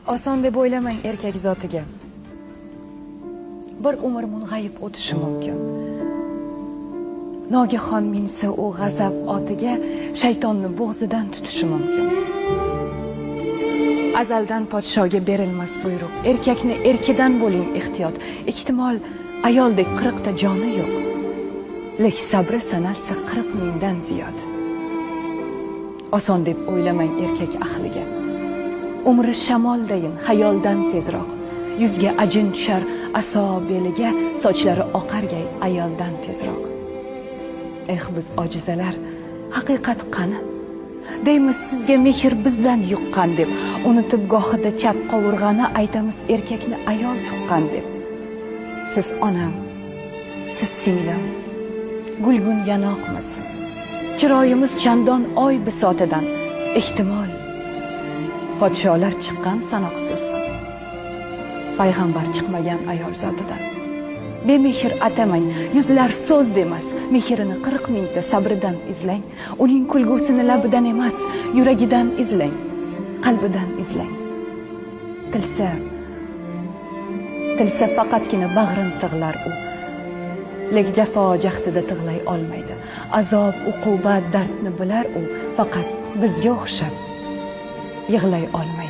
Oson deb o'ylamang erkak zotiga. Bir umr mung'ayib o'tishi mumkin. Nogahon minsa u g'azab otiga, shaytonni bo'g'zidan tutishi mumkin. Azaldan podshoga berilmas buyruq. Erkakni erkidan bo'ling ehtiyot. Ehtimol ayoldek 40 ta joni yo'q. Lek sabri sanarsa 40 mingdan ziyod. Oson deb o'ylamang erkak ahliga. Umri shamoldayin, xayoldan tezroq. Yuzga ajin tushar aso beliga, sochlari oqargay ayoldan tezroq. Biz ojizalar, haqiqat qani? Deymiz sizga mehr bizdan yuqqan deb, unutib gohida chap qovurg'ani aytamiz erkakni ayol tuqqan deb. Siz onam, siz singlim, gulgun yanoqmiz. Chiroyimiz chandon oy bisotidan, ehtimol podsholar chiqqan sanoqsiz. Payg'ambar chiqmagan ayol zotidan. Bemehr atamang, yuzlar so'z demas, mehrini 40 mingta sabridan izlang. Uning kulgusini labidan emas, yuragidan izlang, qalbidan izlang. Tilsa faqatgina bag'rin tig'lar u. Lek jafo jahdida tig'lay olmaydi. Azob, uqubat, dardni bilar u, faqat bizga o'xshab yig'lay olmaydi.